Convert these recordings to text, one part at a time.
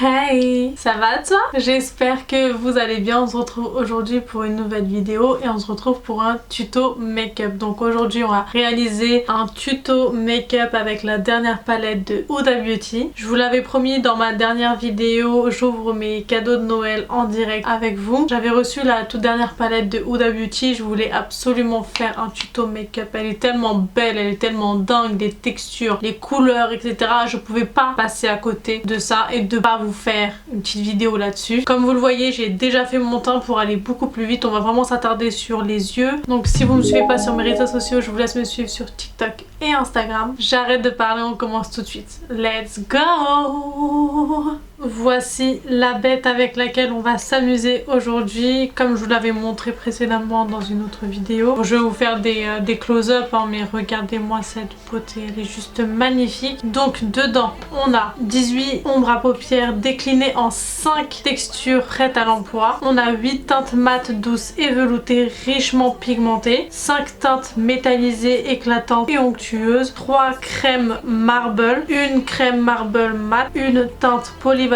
Hey, ça va toi? J'espère que vous allez bien. On se retrouve aujourd'hui pour une nouvelle vidéo et on se retrouve pour un tuto make-up. Donc aujourd'hui on va réaliser un tuto make-up avec la dernière palette de Huda Beauty. Je vous l'avais promis dans ma dernière vidéo, j'ouvre mes cadeaux de Noël en direct avec vous. J'avais reçu la toute dernière palette de Huda Beauty, je voulais absolument faire un tuto make-up. Elle est tellement belle, elle est tellement dingue, les textures, les couleurs, etc. Je pouvais pas passer à côté de ça et de pas vous faire une petite vidéo là-dessus. Comme vous le voyez, j'ai déjà fait mon teint pour aller beaucoup plus vite. On va vraiment s'attarder sur les yeux. Donc si vous me suivez pas sur mes réseaux sociaux, je vous laisse me suivre sur TikTok et Instagram. J'arrête de parler, on commence tout de suite. Let's go! Voici la bête avec laquelle on va s'amuser aujourd'hui. Comme je vous l'avais montré précédemment dans une autre vidéo. Je vais vous faire des close-up, hein, mais regardez-moi cette beauté, elle est juste magnifique. Donc dedans, on a 18 ombres à paupières déclinées en 5 textures prêtes à l'emploi. On a 8 teintes mates, douces et veloutées, richement pigmentées. 5 teintes métallisées, éclatantes et onctueuses. 3 crèmes marble, une crème marble mat, une teinte polyvalente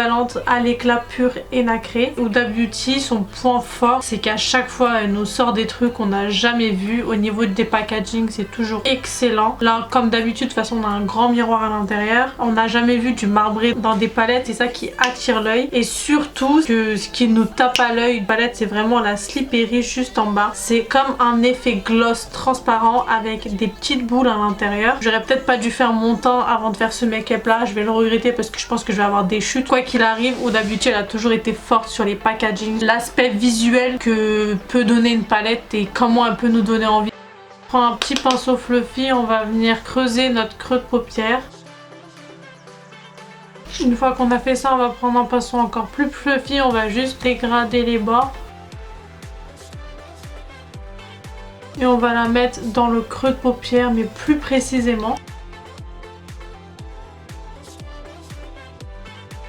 à l'éclat pur et nacré. Huda Beauty, son point fort, c'est qu'à chaque fois elle nous sort des trucs qu'on n'a jamais vus. Au niveau des packaging, c'est toujours excellent. Là, comme d'habitude, de toute façon, on a un grand miroir à l'intérieur. On n'a jamais vu du marbré dans des palettes, c'est ça qui attire l'œil. Et surtout, ce qui nous tape à l'œil, une palette, c'est vraiment la Slippery juste en bas. C'est comme un effet gloss transparent avec des petites boules à l'intérieur. J'aurais peut-être pas dû faire mon teint avant de faire ce make-up là. Je vais le regretter parce que je pense que je vais avoir des chutes. Quoi qu'il arrive, Huda Beauty, elle a toujours été forte sur les packaging. L'aspect visuel que peut donner une palette et comment elle peut nous donner envie. On prend un petit pinceau fluffy, on va venir creuser notre creux de paupière. Une fois qu'on a fait ça, on va prendre un pinceau encore plus fluffy, on va juste dégrader les bords. Et on va la mettre dans le creux de paupière, mais plus précisément.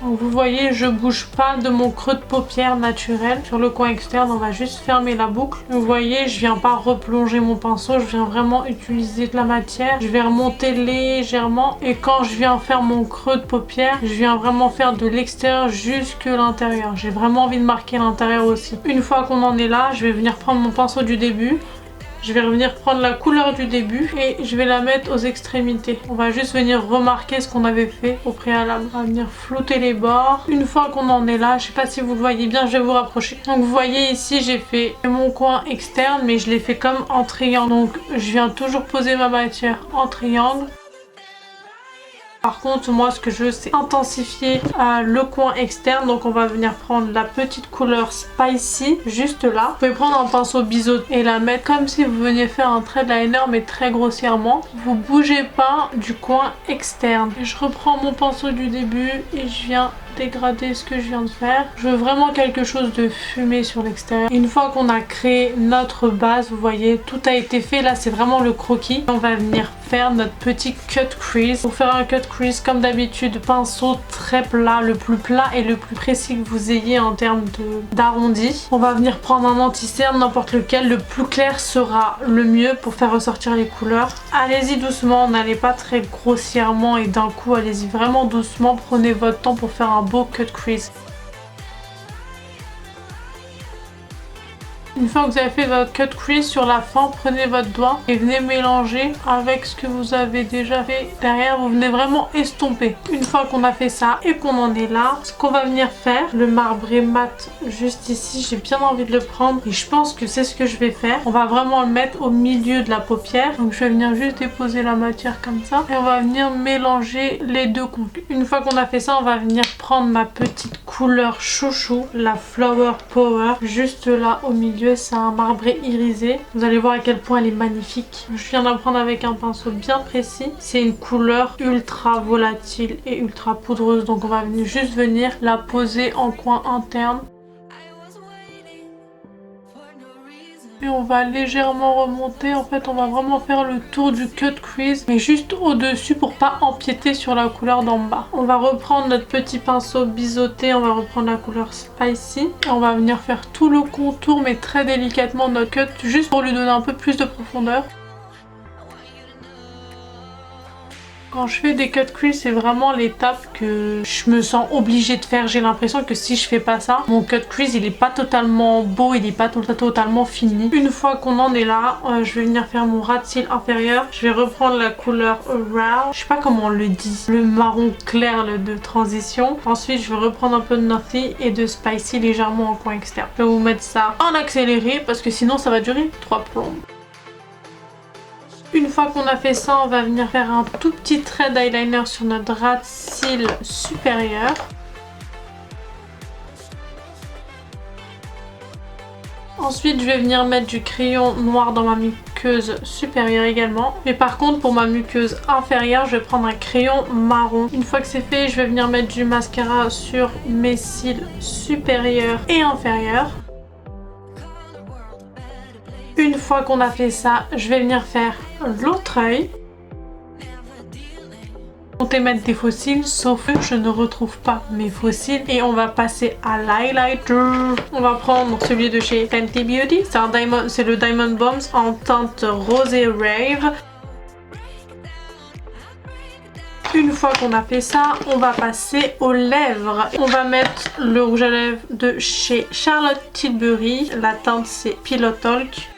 Donc vous voyez, je bouge pas de mon creux de paupière naturel. Sur le coin externe, on va juste fermer la boucle. Vous voyez, je viens pas replonger mon pinceau, je viens vraiment utiliser de la matière. Je vais remonter légèrement et quand je viens faire mon creux de paupière, je viens vraiment faire de l'extérieur jusque l'intérieur. J'ai vraiment envie de marquer l'intérieur aussi. Une fois qu'on en est là, je vais venir prendre mon pinceau du début. Je vais revenir prendre la couleur du début et je vais la mettre aux extrémités. On va juste venir remarquer ce qu'on avait fait au préalable. On va venir flouter les bords. Une fois qu'on en est là, je sais pas si vous le voyez bien, je vais vous rapprocher. Donc vous voyez ici, j'ai fait mon coin externe, mais je l'ai fait comme en triangle. Donc je viens toujours poser ma matière en triangle. Par contre, moi ce que je veux, c'est intensifier le coin externe. Donc on va venir prendre la petite couleur Spicy juste là. Vous pouvez prendre un pinceau biseau et la mettre comme si vous veniez faire un trait de liner, mais très grossièrement. Vous bougez pas du coin externe. Je reprends mon pinceau du début et je viens dégrader ce que je viens de faire. Je veux vraiment quelque chose de fumé sur l'extérieur. Une fois qu'on a créé notre base, vous voyez, tout a été fait. Là, c'est vraiment le croquis. On va venir faire notre petit cut crease. Pour faire un cut crease, comme d'habitude, pinceau très plat, le plus plat et le plus précis que vous ayez en termes d'arrondi. On va venir prendre un anti-cerne, n'importe lequel. Le plus clair sera le mieux pour faire ressortir les couleurs. Allez-y doucement, n'allez pas très grossièrement et d'un coup, allez-y vraiment doucement. Prenez votre temps pour faire un beau cut crease. Une fois que vous avez fait votre cut crease, sur la fin, prenez votre doigt et venez mélanger avec ce que vous avez déjà fait derrière. Vous venez vraiment estomper. Une fois qu'on a fait ça et qu'on en est là, ce qu'on va venir faire, le marbré mat juste ici, j'ai bien envie de le prendre et je pense que c'est ce que je vais faire. On va vraiment le mettre au milieu de la paupière. Donc je vais venir juste déposer la matière comme ça et on va venir mélanger les deux coups. Une fois qu'on a fait ça, on va venir prendre ma petite couleur chouchou, la Flower Power, juste là au milieu. C'est un marbré irisé. Vous allez voir à quel point elle est magnifique. Je viens de la prendre avec un pinceau bien précis. C'est une couleur ultra volatile et ultra poudreuse. Donc on va juste venir la poser en coin interne. Et on va légèrement remonter. En fait, on va vraiment faire le tour du cut crease, mais juste au-dessus pour pas empiéter sur la couleur d'en bas. On va reprendre notre petit pinceau biseauté. On va reprendre la couleur Spicy. Et on va venir faire tout le contour, mais très délicatement, notre cut, juste pour lui donner un peu plus de profondeur. Quand je fais des cut crease, c'est vraiment l'étape que je me sens obligée de faire. J'ai l'impression que si je fais pas ça, mon cut crease il est pas totalement beau, il est pas totalement fini. Une fois qu'on en est là, je vais venir faire mon ras de cils inférieur. Je vais reprendre la couleur Raw, je sais pas comment on le dit, le marron clair de transition. Ensuite je vais reprendre un peu de Northy et de Spicy légèrement en coin externe. Je vais vous mettre ça en accéléré parce que sinon ça va durer 3 plombes. Une fois qu'on a fait ça, on va venir faire un tout petit trait d'eyeliner sur notre ras de cils supérieur. Ensuite, je vais venir mettre du crayon noir dans ma muqueuse supérieure également. Mais par contre, pour ma muqueuse inférieure, je vais prendre un crayon marron. Une fois que c'est fait, je vais venir mettre du mascara sur mes cils supérieurs et inférieurs. Une fois qu'on a fait ça, je vais venir faire l'autre œil. Comptez mettre des faux cils, sauf que je ne retrouve pas mes faux cils. Et on va passer à l'highlighter. On va prendre celui de chez Fenty Beauty. C'est le Diamond Bombs en teinte rosé rave. Une fois qu'on a fait ça, on va passer aux lèvres. On va mettre le rouge à lèvres de chez Charlotte Tilbury. La teinte c'est Pillow Talk.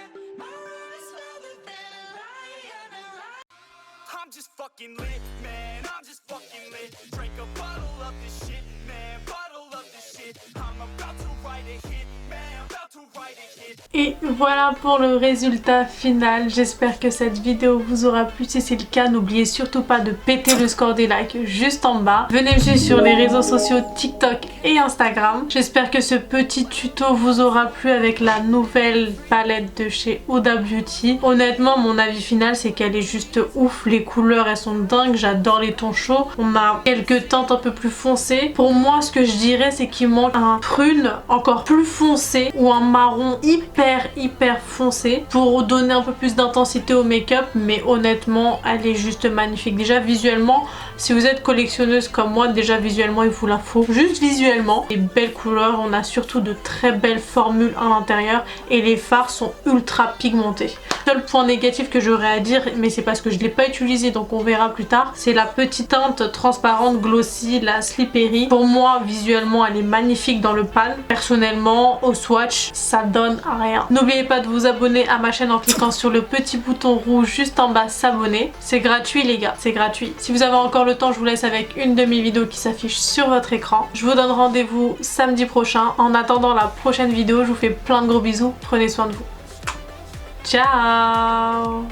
Et voilà pour le résultat final. J'espère que cette vidéo vous aura plu. Si c'est le cas, n'oubliez surtout pas de péter le score des likes juste en bas. Venez me suivre sur les réseaux sociaux TikTok et Instagram. J'espère que ce petit tuto vous aura plu avec la nouvelle palette de chez Huda Beauty. Honnêtement, mon avis final, c'est qu'elle est juste ouf. Les couleurs, elles sont dingues. J'adore les tons chauds. On a quelques teintes un peu plus foncées. Pour moi, ce que je dirais, c'est qu'il manque un prune encore plus foncé ou un marron hyper foncé pour donner un peu plus d'intensité au make-up, mais honnêtement elle est juste magnifique. Déjà visuellement, si vous êtes collectionneuse comme moi, déjà visuellement il vous la faut. Juste visuellement, les belles couleurs, on a surtout de très belles formules à l'intérieur et les fards sont ultra pigmentés. Le seul point négatif que j'aurais à dire, mais c'est parce que je ne l'ai pas utilisé donc on verra plus tard, c'est la petite teinte transparente glossy, la Slippery. Pour moi visuellement elle est magnifique dans le pan. Personnellement au swatch ça donne rien. N'oubliez pas de vous abonner à ma chaîne en cliquant sur le petit bouton rouge juste en bas, s'abonner. C'est gratuit les gars, c'est gratuit. Si vous avez encore le temps, je vous laisse avec une de mes vidéos qui s'affiche sur votre écran. Je vous donne rendez-vous samedi prochain. En attendant la prochaine vidéo, je vous fais plein de gros bisous. Prenez soin de vous. Ciao!